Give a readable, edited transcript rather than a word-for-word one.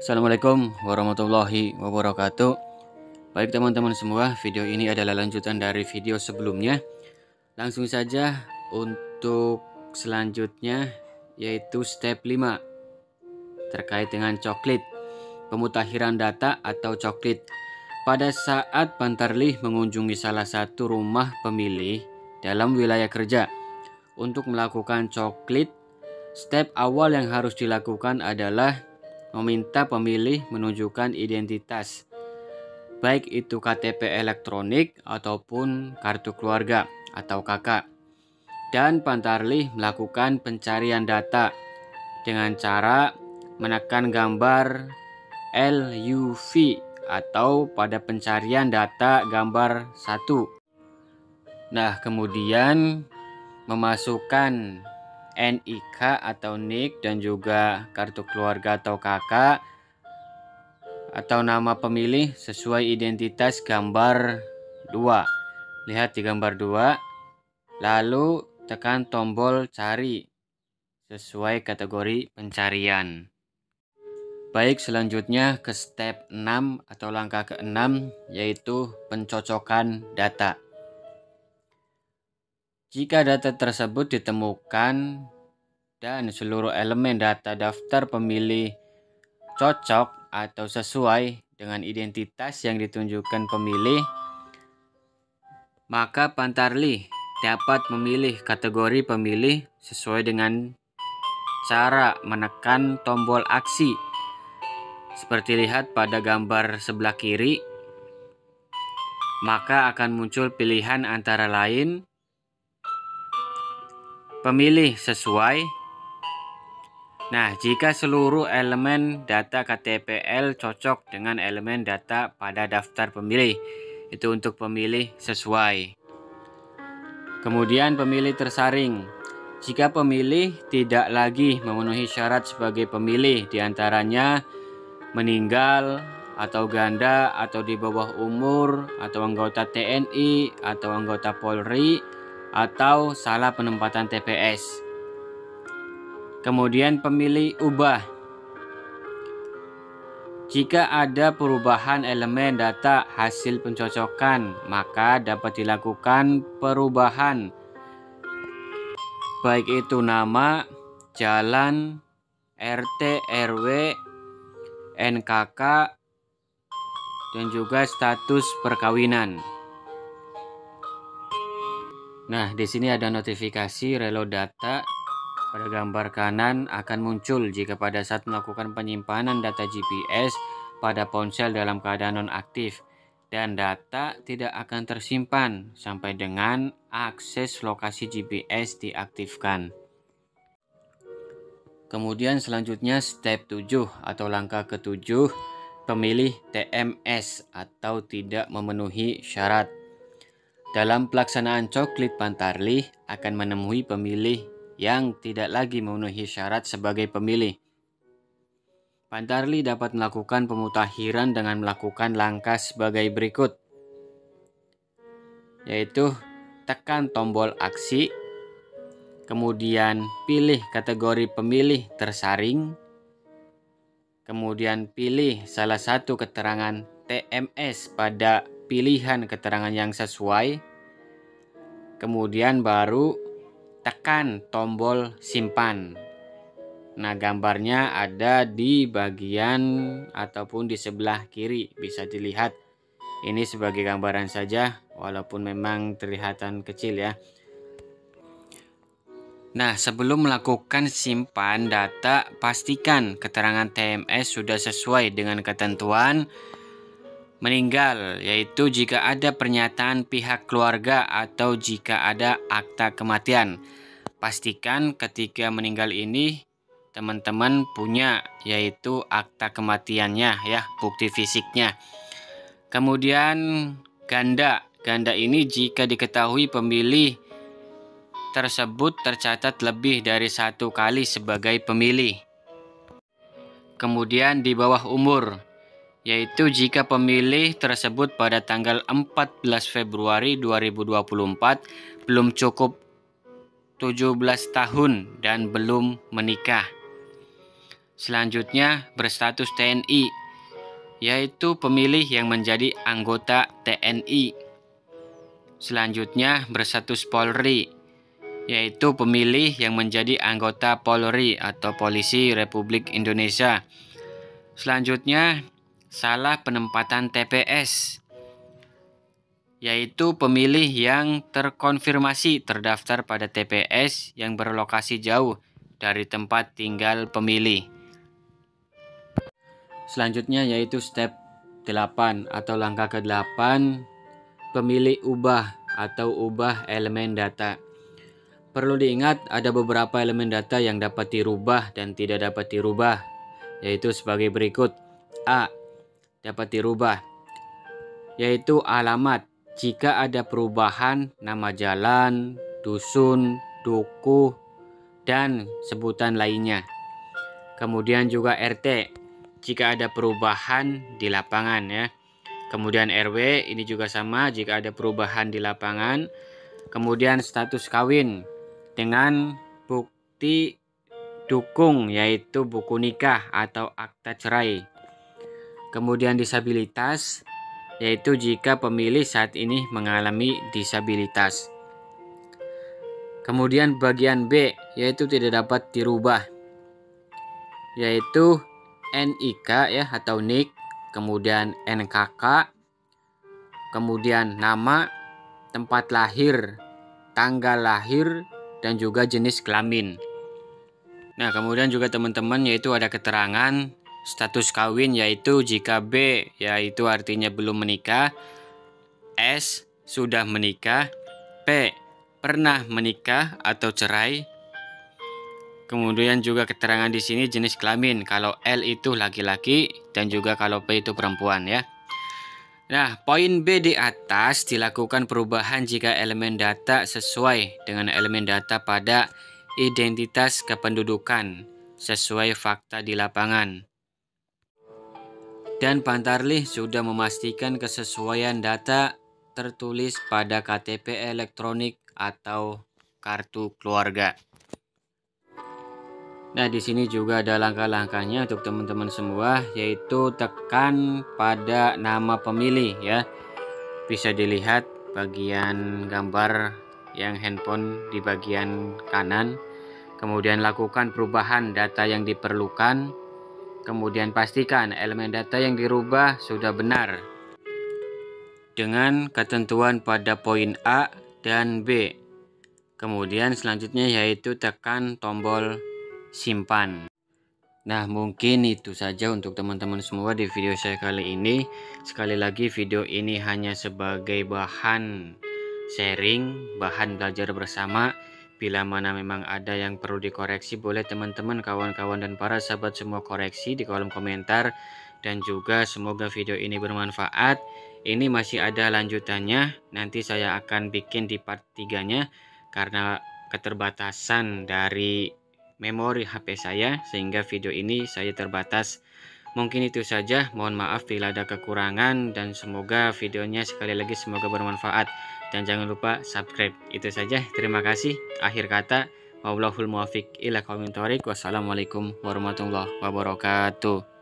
Assalamualaikum warahmatullahi wabarakatuh. Baik teman-teman semua, video ini adalah lanjutan dari video sebelumnya. Langsung saja untuk selanjutnya, yaitu step 5 terkait dengan coklit, pemutakhiran data atau coklit. Pada saat Pantarlih mengunjungi salah satu rumah pemilih dalam wilayah kerja untuk melakukan coklit, step awal yang harus dilakukan adalah meminta pemilih menunjukkan identitas, baik itu KTP elektronik ataupun kartu keluarga atau KK. Dan Pantarlih melakukan pencarian data dengan cara menekan gambar LUV atau pada pencarian data gambar 1. Nah, kemudian memasukkan NIK atau NIK dan juga kartu keluarga atau KK atau nama pemilih sesuai identitas gambar 2. Lihat di gambar 2, lalu tekan tombol cari sesuai kategori pencarian. Baik, selanjutnya ke step 6 atau langkah ke-6, yaitu pencocokan data. Jika data tersebut ditemukan dan seluruh elemen data daftar pemilih cocok atau sesuai dengan identitas yang ditunjukkan pemilih, maka Pantarlih dapat memilih kategori pemilih sesuai dengan cara menekan tombol aksi. Seperti lihat pada gambar sebelah kiri, maka akan muncul pilihan antara lain pemilih sesuai. Nah, jika seluruh elemen data KTPL cocok dengan elemen data pada daftar pemilih, itu untuk pemilih sesuai. Kemudian pemilih tersaring. Jika pemilih tidak lagi memenuhi syarat sebagai pemilih, diantaranya meninggal atau ganda atau di bawah umur atau anggota TNI atau anggota Polri atau salah penempatan TPS. Kemudian pemilih ubah. Jika ada perubahan elemen data hasil pencocokan, maka dapat dilakukan perubahan, baik itu nama, jalan, RT, RW, NKK, dan juga status perkawinan. Nah, di sini ada notifikasi reload data. Pada gambar kanan akan muncul jika pada saat melakukan penyimpanan data GPS pada ponsel dalam keadaan nonaktif, dan data tidak akan tersimpan sampai dengan akses lokasi GPS diaktifkan. Kemudian selanjutnya step 7 atau langkah ke-7, pemilih TMS atau tidak memenuhi syarat. Dalam pelaksanaan coklit, Pantarlih akan menemui pemilih yang tidak lagi memenuhi syarat sebagai pemilih. Pantarlih dapat melakukan pemutakhiran dengan melakukan langkah sebagai berikut, yaitu tekan tombol aksi, kemudian pilih kategori pemilih tersaring, kemudian pilih salah satu keterangan TMS pada pilihan keterangan yang sesuai, kemudian baru tekan tombol simpan. Nah, gambarnya ada di bagian ataupun di sebelah kiri, bisa dilihat. Ini sebagai gambaran saja, walaupun memang kelihatan kecil ya. Nah, sebelum melakukan simpan data, pastikan keterangan TMS sudah sesuai dengan ketentuan meninggal, yaitu jika ada pernyataan pihak keluarga atau jika ada akta kematian. Pastikan ketika meninggal ini teman-teman punya, yaitu akta kematiannya ya, bukti fisiknya. Kemudian ganda ini jika diketahui pemilih tersebut tercatat lebih dari 1 kali sebagai pemilih. Kemudian di bawah umur, yaitu jika pemilih tersebut pada tanggal 14 Februari 2024 belum cukup 17 tahun dan belum menikah. Selanjutnya berstatus TNI, yaitu pemilih yang menjadi anggota TNI. Selanjutnya berstatus Polri, yaitu pemilih yang menjadi anggota Polri atau Polisi Republik Indonesia. Selanjutnya salah penempatan TPS, yaitu pemilih yang terkonfirmasi terdaftar pada TPS yang berlokasi jauh dari tempat tinggal pemilih. Selanjutnya yaitu step 8 atau langkah ke-8, pemilih ubah atau ubah elemen data. Perlu diingat ada beberapa elemen data yang dapat dirubah dan tidak dapat dirubah, yaitu sebagai berikut. A. Dapat dirubah, yaitu alamat jika ada perubahan nama jalan, dusun, dukuh, dan sebutan lainnya. Kemudian juga RT jika ada perubahan di lapangan ya. Kemudian RW ini juga sama jika ada perubahan di lapangan. Kemudian status kawin dengan bukti dukung yaitu buku nikah atau akta cerai. Kemudian disabilitas yaitu jika pemilih saat ini mengalami disabilitas. Kemudian bagian B yaitu tidak dapat dirubah, yaitu NIK ya atau NIK, kemudian NKK, kemudian nama, tempat lahir, tanggal lahir, dan juga jenis kelamin. Nah, kemudian juga teman-teman yaitu ada keterangan status kawin, yaitu jika B yaitu artinya belum menikah, S sudah menikah, P pernah menikah atau cerai. Kemudian juga keterangan di sini jenis kelamin, kalau L itu laki-laki dan juga kalau P itu perempuan ya. Nah, poin B di atas dilakukan perubahan jika elemen data sesuai dengan elemen data pada identitas kependudukan sesuai fakta di lapangan. Dan Pantarlih sudah memastikan kesesuaian data tertulis pada KTP elektronik atau kartu keluarga. Nah, di sini juga ada langkah-langkahnya untuk teman-teman semua, yaitu tekan pada nama pemilih ya. Bisa dilihat bagian gambar yang handphone di bagian kanan. Kemudian lakukan perubahan data yang diperlukan. Kemudian pastikan elemen data yang dirubah sudah benar dengan ketentuan pada poin A dan B. Kemudian selanjutnya yaitu tekan tombol simpan. Nah, mungkin itu saja untuk teman-teman semua di video saya kali ini. Sekali lagi video ini hanya sebagai bahan sharing, bahan belajar bersama. Bila mana memang ada yang perlu dikoreksi, boleh teman-teman, kawan-kawan, dan para sahabat semua koreksi di kolom komentar. Dan juga semoga video ini bermanfaat. Ini masih ada lanjutannya, nanti saya akan bikin di part 3-nya karena keterbatasan dari memori HP saya sehingga video ini saya terbatas. Mungkin itu saja, mohon maaf bila ada kekurangan dan semoga videonya sekali lagi semoga bermanfaat dan jangan lupa subscribe. Itu saja, terima kasih. Akhir kata, wallahul muwaffiq ila aqwamit thoriq. Wassalamualaikum warahmatullahi wabarakatuh.